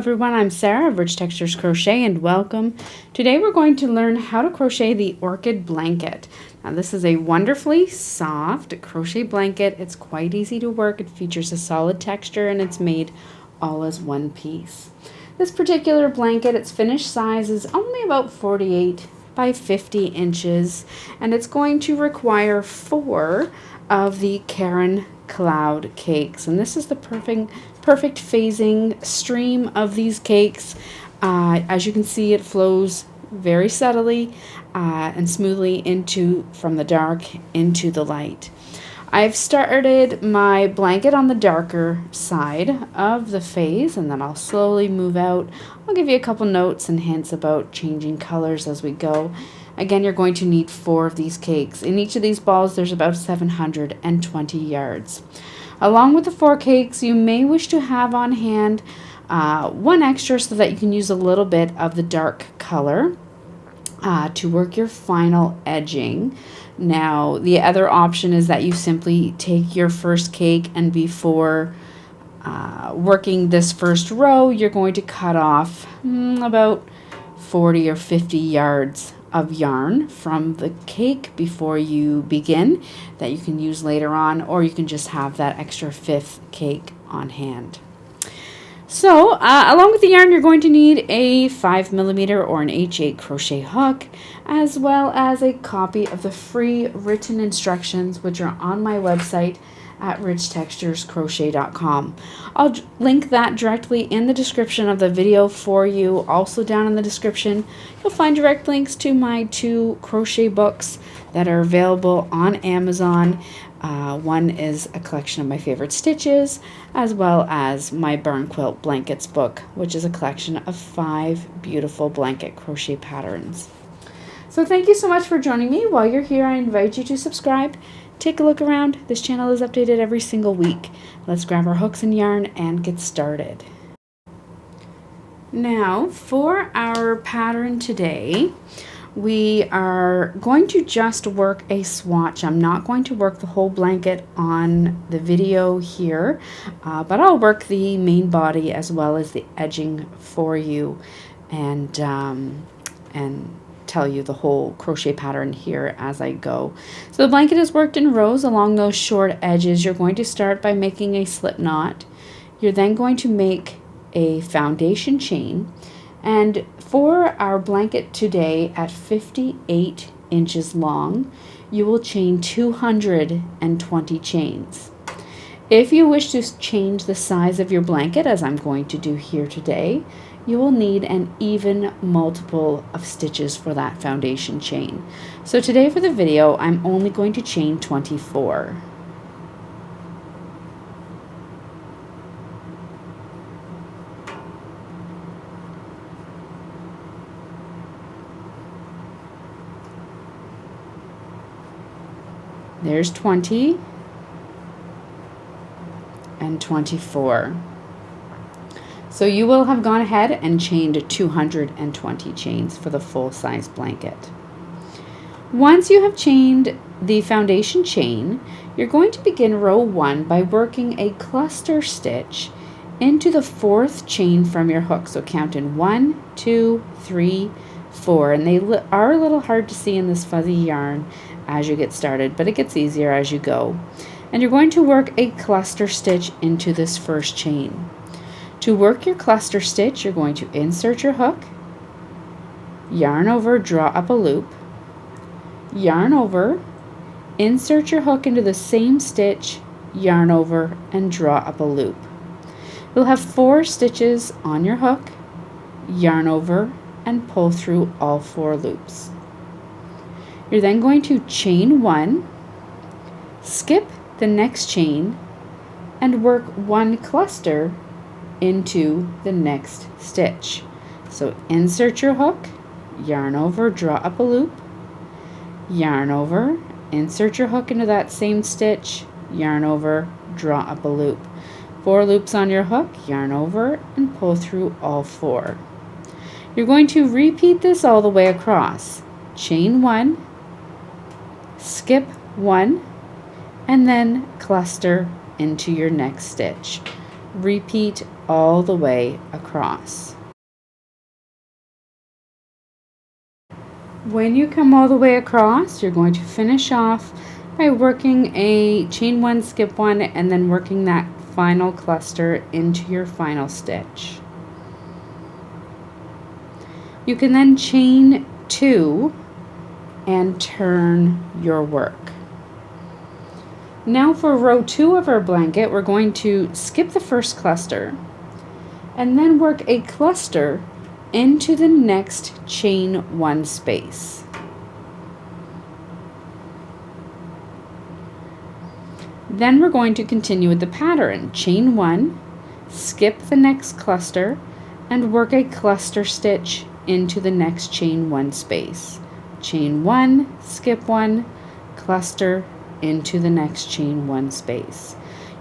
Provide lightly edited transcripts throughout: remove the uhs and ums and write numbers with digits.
everyone, I'm Sarah of Rich Textures Crochet and welcome. Today we're going to learn how to crochet the Orchid Blanket. Now this is a wonderfully soft crochet blanket. It's quite easy to work. It features a solid texture and it's made all as one piece. This particular blanket, its finished size is only about 48 by 50 inches and it's going to require 4 of the Caron Cloud cakes, and this is the perfect phasing stream of these cakes. As you can see, it flows very subtly and smoothly from the dark into the light. I've started my blanket on the darker side of the phase, and then I'll slowly move out. I'll give you a couple notes and hints about changing colors as we go. Again, you're going to need 4 of these cakes. In each of these balls, there's about 720 yards. Along with the 4 cakes, you may wish to have on hand 1 extra so that you can use a little bit of the dark color to work your final edging. Now, the other option is that you simply take your first cake and before working this first row, you're going to cut off about 40 or 50 yards of yarn from the cake before you begin that you can use later on, or you can just have that extra 5th cake on hand. So along with the yarn, you're going to need a 5mm or an H8 crochet hook, as well as a copy of the free written instructions, which are on my website at richtexturescrochet.com. I'll link that directly in the description of the video for you. Also down in the description, you'll find direct links to my 2 crochet books that are available on Amazon. One is a collection of my favorite stitches, as well as my Barn Quilt Blankets book, which is a collection of 5 beautiful blanket crochet patterns. So thank you so much for joining me. While you're here, I invite you to subscribe. Take a look around. This channel is updated every single week. Let's grab our hooks and yarn and get started. Now, for our pattern today, we are going to just work a swatch. I'm not going to work the whole blanket on the video here, but I'll work the main body as well as the edging for you and tell you the whole crochet pattern here as I go. So the blanket is worked in rows along those short edges. You're going to start by making a slip knot. You're then going to make a foundation chain, and for our blanket today at 58 inches long, you will chain 220 chains. If you wish to change the size of your blanket, as I'm going to do here today, you will need an even multiple of stitches for that foundation chain. So today for the video, I'm only going to chain 24. There's 20 and 24. So you will have gone ahead and chained 220 chains for the full-size blanket. Once you have chained the foundation chain, you're going to begin row 1 by working a cluster stitch into the 4th chain from your hook. So count in 1, 2, 3, 4, and they are a little hard to see in this fuzzy yarn as you get started, but it gets easier as you go. And you're going to work a cluster stitch into this first chain. To work your cluster stitch, you're going to insert your hook, yarn over, draw up a loop, yarn over, insert your hook into the same stitch, yarn over, and draw up a loop. You'll have 4 stitches on your hook, yarn over, and pull through all 4 loops. You're then going to chain 1, skip the next chain, and work 1 cluster into the next stitch. So insert your hook, yarn over, draw up a loop, yarn over, insert your hook into that same stitch, yarn over, draw up a loop. 4 loops on your hook, yarn over, and pull through all 4. You're going to repeat this all the way across. Chain 1, skip 1, and then cluster into your next stitch. repeat all the way across. When you come all the way across, you're going to finish off by working a chain one, skip one, and then working that final cluster into your final stitch. You can then chain two and turn your work. Now for row 2 of our blanket, we're going to skip the first cluster and then work a cluster into the next chain one space. Then we're going to continue with the pattern. Chain one, skip the next cluster, and work a cluster stitch into the next chain one space. Chain one, skip one, cluster into the next chain one space.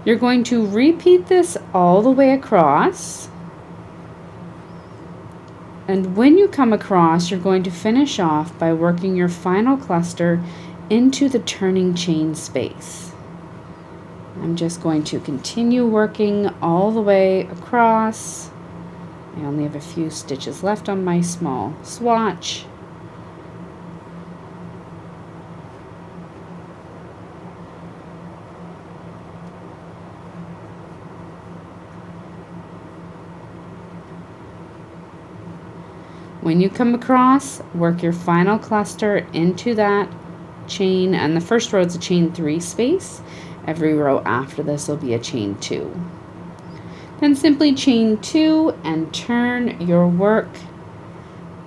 You're going to repeat this all the way across, and when you come across, you're going to finish off by working your final cluster into the turning chain space. I'm just going to continue working all the way across. I only have a few stitches left on my small swatch. When you come across, work your final cluster into that chain, and the first row is a chain 3 space. Every row after this will be a chain 2. Then simply chain 2 and turn your work.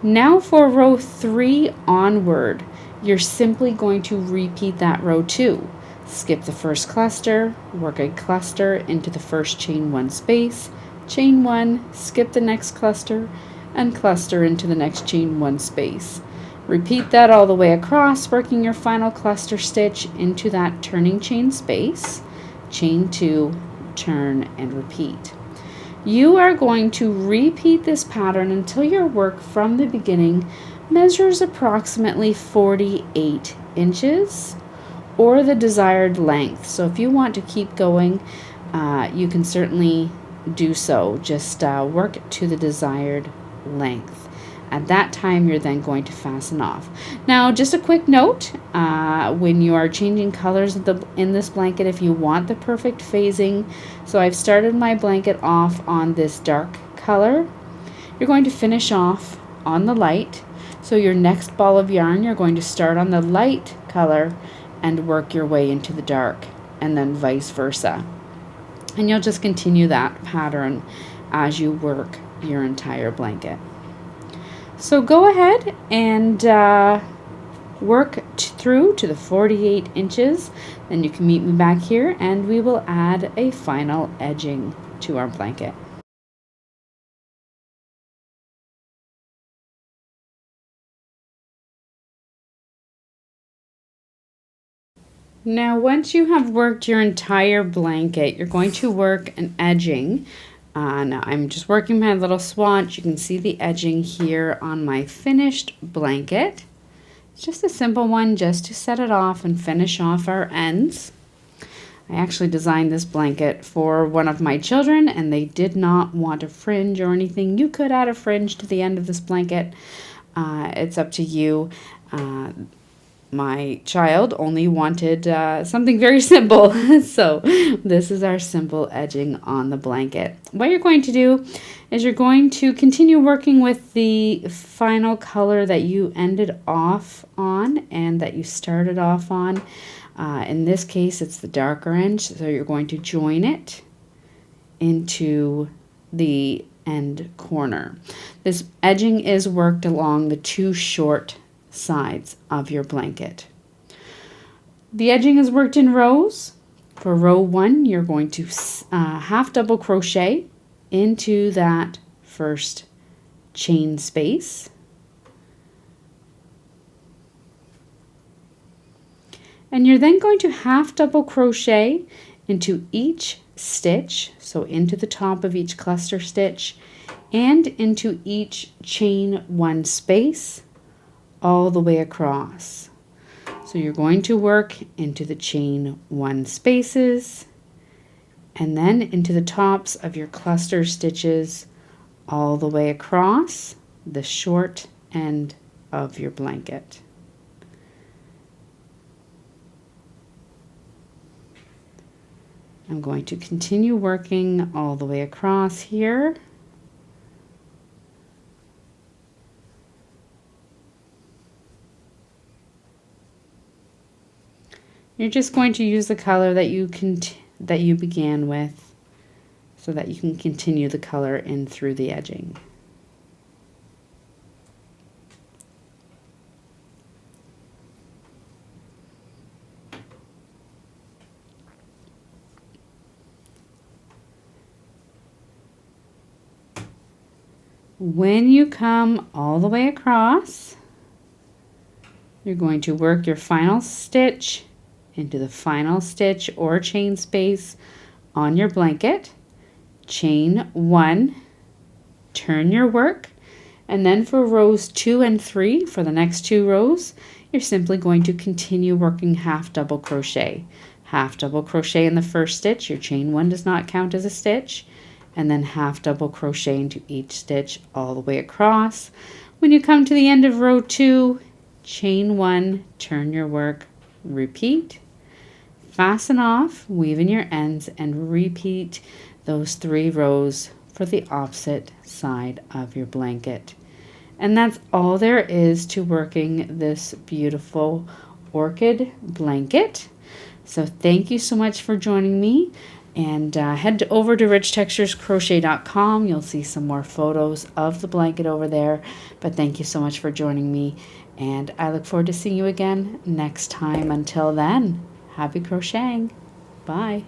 Now for row 3 onward, you're simply going to repeat that row 2. Skip the first cluster, work a cluster into the first chain 1 space, chain 1, skip the next cluster, and cluster into the next chain 1 space. Repeat that all the way across, working your final cluster stitch into that turning chain space, chain 2, turn, and repeat. You are going to repeat this pattern until your work from the beginning measures approximately 48 inches or the desired length. So if you want to keep going, you can certainly do so. Just work to the desired length. At that time, you're then going to fasten off. Now, just a quick note, when you are changing colors in this blanket, if you want the perfect phasing, so I've started my blanket off on this dark color, you're going to finish off on the light. So your next ball of yarn, you're going to start on the light color and work your way into the dark, and then vice versa. And you'll just continue that pattern as you work your entire blanket. So go ahead and work through to the 48 inches. Then you can meet me back here and we will add a final edging to our blanket. Now once you have worked your entire blanket, you're going to work an edging. Now I'm just working my little swatch. You can see the edging here on my finished blanket. It's just a simple one just to set it off and finish off our ends. I actually designed this blanket for one of my children and they did not want a fringe or anything. You could add a fringe to the end of this blanket. It's up to you. My child only wanted something very simple, so this is our simple edging on the blanket. What you're going to do is you're going to continue working with the final color that you ended off on and that you started off on. In this case, it's the darker end, so you're going to join it into the end corner. This edging is worked along the two short sides of your blanket. The edging is worked in rows. For row 1, you're going to half double crochet into that first chain space. And you're then going to half double crochet into each stitch, so into the top of each cluster stitch and into each chain 1 space all the way across. So you're going to work into the chain 1 spaces and then into the tops of your cluster stitches all the way across the short end of your blanket. I'm going to continue working all the way across here. You're just going to use the color that you began with so that you can continue the color in through the edging. When you come all the way across, you're going to work your final stitch into the final stitch or chain space on your blanket, chain 1, turn your work, and then for rows 2 and 3, for the next 2 rows, you're simply going to continue working half double crochet. Half double crochet in the first stitch, your chain 1 does not count as a stitch, and then half double crochet into each stitch all the way across. When you come to the end of row 2, chain 1, turn your work, repeat, fasten off, weave in your ends, and repeat those 3 rows for the opposite side of your blanket. And that's all there is to working this beautiful orchid blanket. So thank you so much for joining me, and head over to richtexturescrochet.com. You'll see some more photos of the blanket over there. But thank you so much for joining me, and I look forward to seeing you again next time. Until then, happy crocheting. Bye.